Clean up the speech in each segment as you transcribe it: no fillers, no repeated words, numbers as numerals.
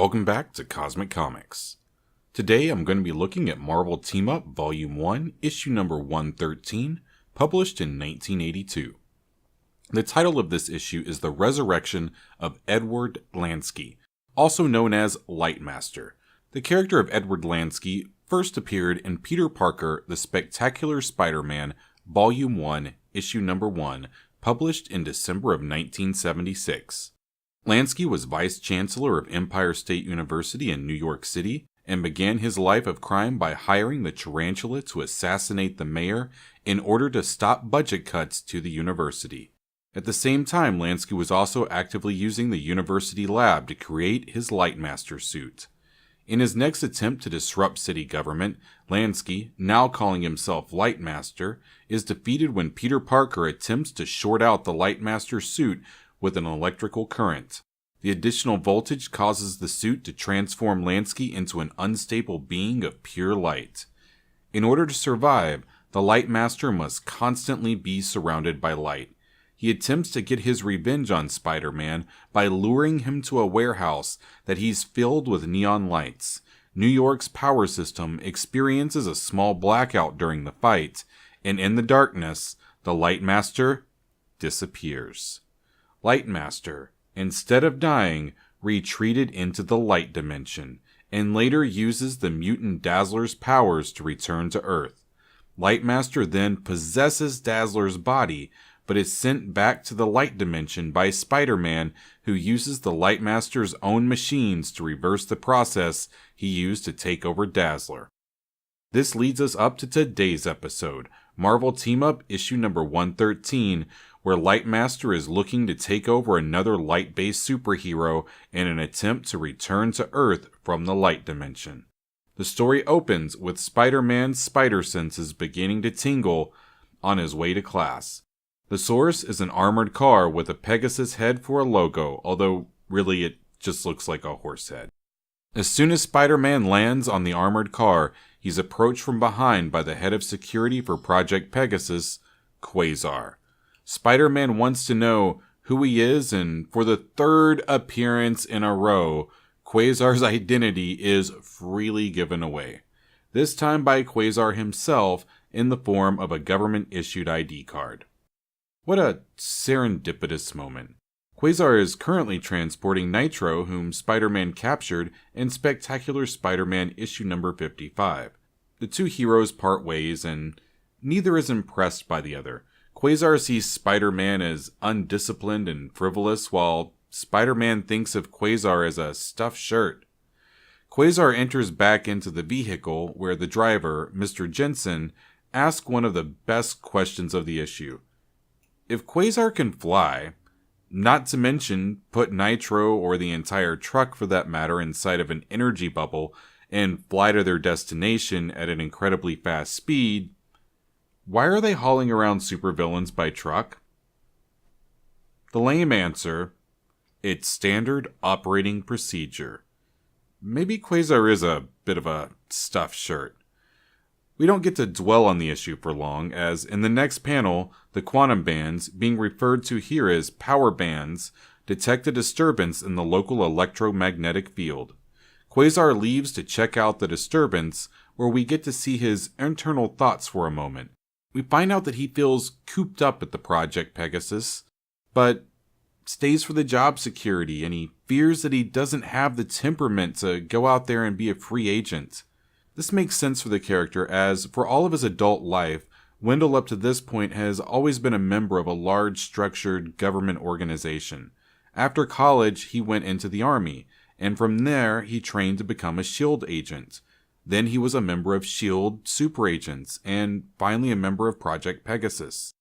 Welcome back to Cosmic Comics. Today I'm going to be looking at Marvel Team-Up Volume 1, Issue number 113, published in 1982. The title of this issue is The Resurrection of Edward Lansky, also known as Lightmaster. The character of Edward Lansky first appeared in Peter Parker, The Spectacular Spider-Man, Volume 1, Issue number 1, published in December of 1976. Lansky was Vice Chancellor of Empire State University in New York City and began his life of crime by hiring the Tarantula to assassinate the mayor in order to stop budget cuts to the university. At the same time, Lansky was also actively using the university lab to create his Lightmaster suit. In his next attempt to disrupt city government, Lansky, now calling himself Lightmaster, is defeated when Peter Parker attempts to short out the Lightmaster suit with an electrical current. The additional voltage causes the suit to transform Lansky into an unstable being of pure light. In order to survive, the Lightmaster must constantly be surrounded by light. He attempts to get his revenge on Spider-Man by luring him to a warehouse that he's filled with neon lights. New York's power system experiences a small blackout during the fight, and in the darkness, the Lightmaster disappears. Lightmaster, instead of dying, retreated into the light dimension, and later uses the mutant Dazzler's powers to return to Earth. Lightmaster then possesses Dazzler's body, but is sent back to the light dimension by Spider-Man, who uses the Lightmaster's own machines to reverse the process he used to take over Dazzler. This leads us up to today's episode, Marvel Team-Up Issue number 113, where Lightmaster is looking to take over another light-based superhero in an attempt to return to Earth from the light dimension. The story opens with Spider-Man's spider senses beginning to tingle on his way to class. The source is an armored car with a Pegasus head for a logo, although really it just looks like a horse head. As soon as Spider-Man lands on the armored car, he's approached from behind by the head of security for Project Pegasus, Quasar. Spider-Man wants to know who he is, and for the third appearance in a row, Quasar's identity is freely given away. This time by Quasar himself in the form of a government-issued ID card. What a serendipitous moment. Quasar is currently transporting Nitro, whom Spider-Man captured in Spectacular Spider-Man issue number 55. The two heroes part ways, and neither is impressed by the other. Quasar sees Spider-Man as undisciplined and frivolous, while Spider-Man thinks of Quasar as a stuffed shirt. Quasar enters back into the vehicle, where the driver, Mr. Jensen, asks one of the best questions of the issue. If Quasar can fly, not to mention put Nitro or the entire truck for that matter inside of an energy bubble and fly to their destination at an incredibly fast speed, why are they hauling around supervillains by truck? The lame answer, it's standard operating procedure. Maybe Quasar is a bit of a stuffed shirt. We don't get to dwell on the issue for long, as in the next panel, the quantum bands, being referred to here as power bands, detect a disturbance in the local electromagnetic field. Quasar leaves to check out the disturbance, where we get to see his internal thoughts for a moment. We find out that he feels cooped up at the Project Pegasus, but stays for the job security, and he fears that he doesn't have the temperament to go out there and be a free agent. This makes sense for the character, as for all of his adult life, Wendell up to this point has always been a member of a large structured government organization. After college, he went into the army, and from there he trained to become a SHIELD agent. Then he was a member of SHIELD super agents, and finally a member of Project Pegasus.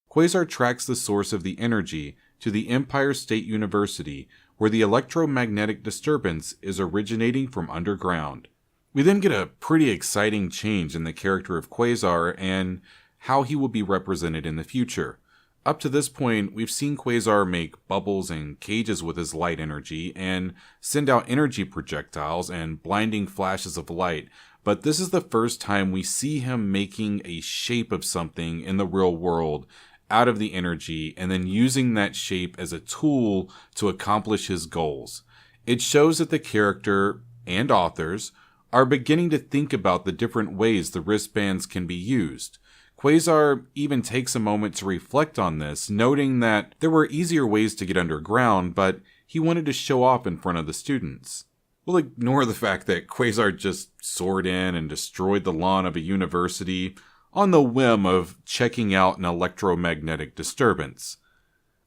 Quasar tracks the source of the energy to the Empire State University, where the electromagnetic disturbance is originating from underground. We then get a pretty exciting change in the character of Quasar and how he will be represented in the future. Up to this point, we've seen Quasar make bubbles and cages with his light energy and send out energy projectiles and blinding flashes of light, but this is the first time we see him making a shape of something in the real world out of the energy and then using that shape as a tool to accomplish his goals. It shows that the character and authors are beginning to think about the different ways the wristbands can be used. Quasar even takes a moment to reflect on this, noting that there were easier ways to get underground, but he wanted to show off in front of the students. We'll ignore the fact that Quasar just soared in and destroyed the lawn of a university on the whim of checking out an electromagnetic disturbance.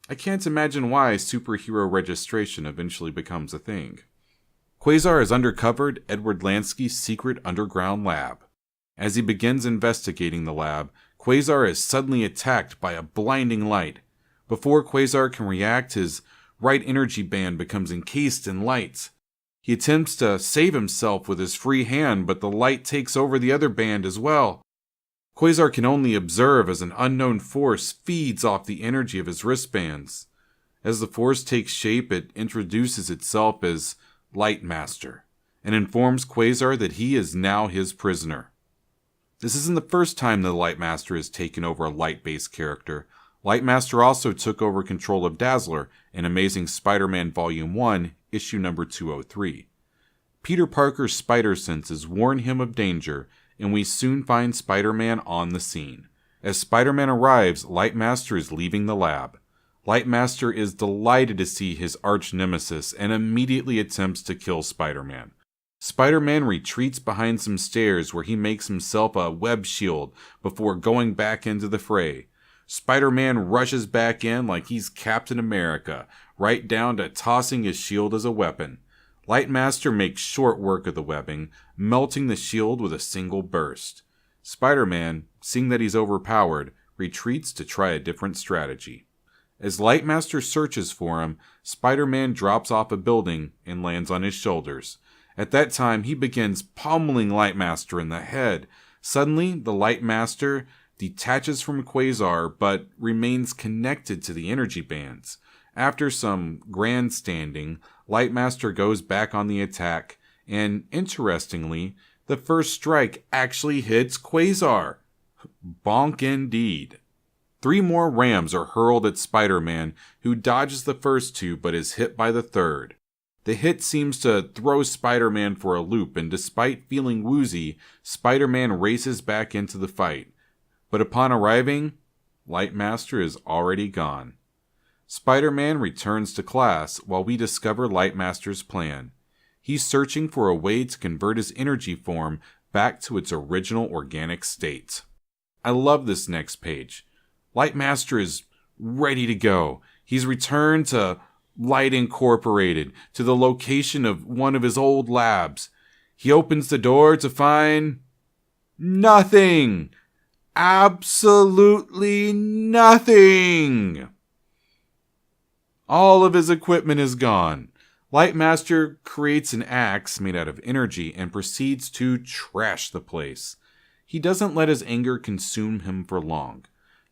I can't imagine why superhero registration eventually becomes a thing. Quasar has uncovered Edward Lansky's secret underground lab. As he begins investigating the lab, Quasar is suddenly attacked by a blinding light. Before Quasar can react, his right energy band becomes encased in light. He attempts to save himself with his free hand, but the light takes over the other band as well. Quasar can only observe as an unknown force feeds off the energy of his wristbands. As the force takes shape, it introduces itself as Lightmaster and informs Quasar that he is now his prisoner. This isn't the first time the Lightmaster has taken over a light-based character. Lightmaster also took over control of Dazzler in Amazing Spider-Man Volume 1, issue number 203. Peter Parker's spider senses warn him of danger, and we soon find Spider-Man on the scene. As Spider-Man arrives, Lightmaster is leaving the lab. Lightmaster is delighted to see his arch-nemesis and immediately attempts to kill Spider-Man. Spider-Man retreats behind some stairs where he makes himself a web shield before going back into the fray. Spider-Man rushes back in like he's Captain America, right down to tossing his shield as a weapon. Lightmaster makes short work of the webbing, melting the shield with a single burst. Spider-Man, seeing that he's overpowered, retreats to try a different strategy. As Lightmaster searches for him, Spider-Man drops off a building and lands on his shoulders. At that time, he begins pummeling Lightmaster in the head. Suddenly, the Lightmaster detaches from Quasar, but remains connected to the energy bands. After some grandstanding, Lightmaster goes back on the attack, and interestingly, the first strike actually hits Quasar. Bonk indeed. 3 more rams are hurled at Spider-Man, who dodges the first 2 but is hit by the third. The hit seems to throw Spider-Man for a loop, and despite feeling woozy, Spider-Man races back into the fight. But upon arriving, Lightmaster is already gone. Spider-Man returns to class while we discover Lightmaster's plan. He's searching for a way to convert his energy form back to its original organic state. I love this next page. Lightmaster is ready to go. He's returned to Light Incorporated, to the location of one of his old labs. He opens the door to find nothing. Absolutely nothing. All of his equipment is gone. Lightmaster creates an axe made out of energy and proceeds to trash the place. He doesn't let his anger consume him for long.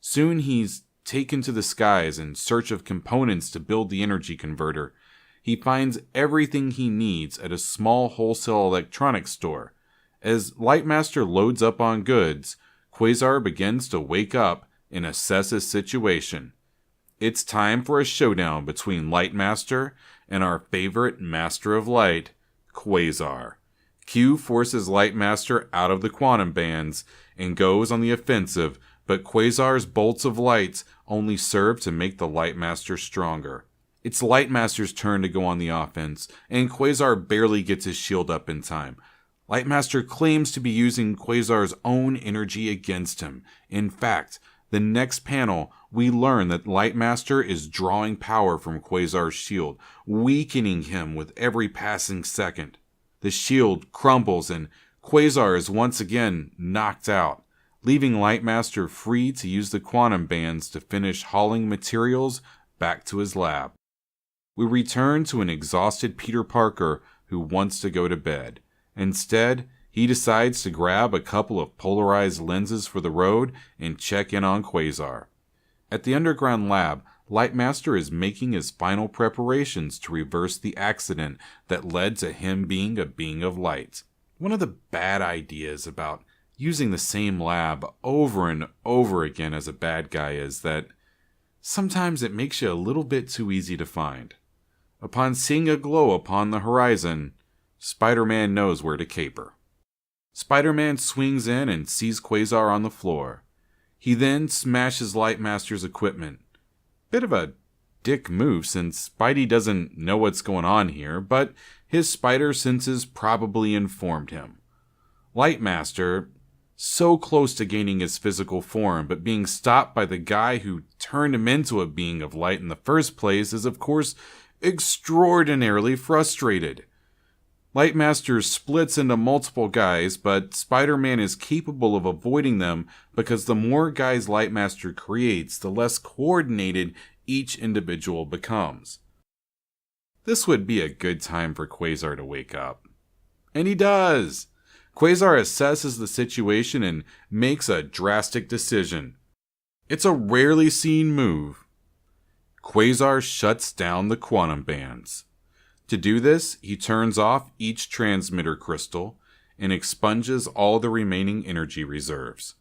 Soon he's taken to the skies in search of components to build the energy converter. He finds everything he needs at a small wholesale electronics store. As Lightmaster loads up on goods, Quasar begins to wake up and assess his situation. It's time for a showdown between Lightmaster and our favorite Master of Light, Quasar. Q forces Lightmaster out of the quantum bands and goes on the offensive, but Quasar's bolts of light only serve to make the Lightmaster stronger. It's Lightmaster's turn to go on the offense, and Quasar barely gets his shield up in time. Lightmaster claims to be using Quasar's own energy against him. In fact, the next panel, we learn that Lightmaster is drawing power from Quasar's shield, weakening him with every passing second. The shield crumbles and Quasar is once again knocked out, leaving Lightmaster free to use the quantum bands to finish hauling materials back to his lab. We return to an exhausted Peter Parker who wants to go to bed. Instead, he decides to grab a couple of polarized lenses for the road and check in on Quasar. At the underground lab, Lightmaster is making his final preparations to reverse the accident that led to him being a being of light. One of the bad ideas about using the same lab over and over again as a bad guy is that sometimes it makes you a little bit too easy to find. Upon seeing a glow upon the horizon, Spider-Man knows where to caper. Spider-Man swings in and sees Quasar on the floor. He then smashes Lightmaster's equipment. Bit of a dick move since Spidey doesn't know what's going on here, but his spider senses probably informed him. Lightmaster, so close to gaining his physical form, but being stopped by the guy who turned him into a being of light in the first place, is of course extraordinarily frustrated. Lightmaster splits into multiple guys, but Spider-Man is capable of avoiding them because the more guys Lightmaster creates, the less coordinated each individual becomes. This would be a good time for Quasar to wake up. And he does! Quasar assesses the situation and makes a drastic decision. It's a rarely seen move. Quasar shuts down the quantum bands. To do this, he turns off each transmitter crystal and expunges all the remaining energy reserves.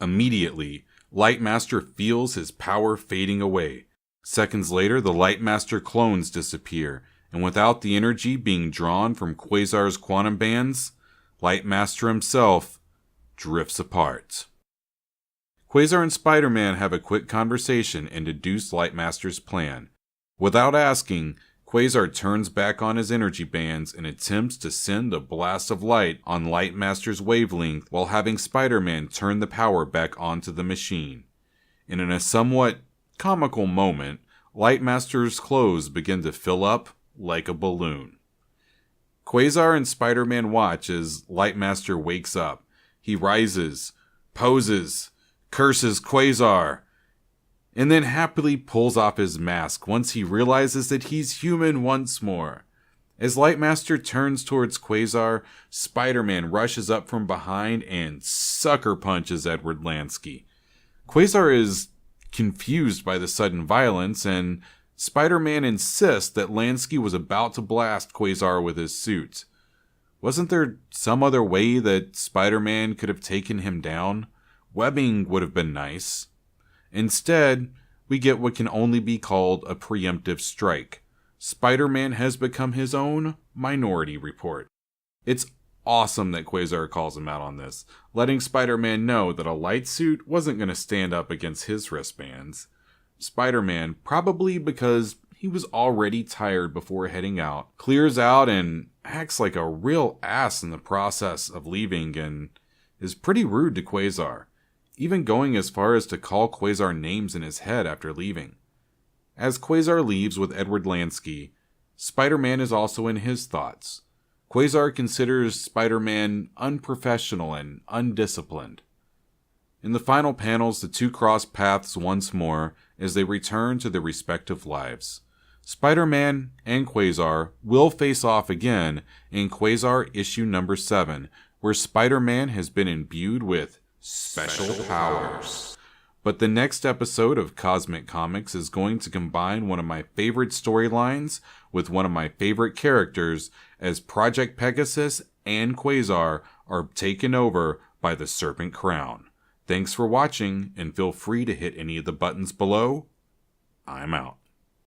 Immediately, Lightmaster feels his power fading away. Seconds later, the Lightmaster clones disappear, and without the energy being drawn from Quasar's quantum bands, Lightmaster himself drifts apart. Quasar and Spider-Man have a quick conversation and deduce Lightmaster's plan. Without asking, Quasar turns back on his energy bands and attempts to send a blast of light on Lightmaster's wavelength while having Spider-Man turn the power back onto the machine. And in a somewhat comical moment, Lightmaster's clothes begin to fill up like a balloon. Quasar and Spider-Man watch as Lightmaster wakes up. He rises, poses, curses Quasar, and then happily pulls off his mask once he realizes that he's human once more. As Lightmaster turns towards Quasar, Spider-Man rushes up from behind and sucker punches Edward Lansky. Quasar is confused by the sudden violence, and Spider-Man insists that Lansky was about to blast Quasar with his suit. Wasn't there some other way that Spider-Man could have taken him down? Webbing would have been nice. Instead, we get what can only be called a preemptive strike. Spider-Man has become his own Minority Report. It's awesome that Quasar calls him out on this, letting Spider-Man know that a light suit wasn't going to stand up against his wristbands. Spider-Man, probably because he was already tired before heading out, clears out and acts like a real ass in the process of leaving and is pretty rude to Quasar, even going as far as to call Quasar names in his head after leaving. As Quasar leaves with Edward Lansky, Spider-Man is also in his thoughts. Quasar considers Spider-Man unprofessional and undisciplined. In the final panels, the two cross paths once more as they return to their respective lives. Spider-Man and Quasar will face off again in Quasar issue number 7, where Spider-Man has been imbued with special powers. But the next episode of Cosmic Comics is going to combine one of my favorite storylines with one of my favorite characters, as Project Pegasus and Quasar are taken over by the Serpent Crown. Thanks for watching, and feel free to hit any of the buttons below. I'm out.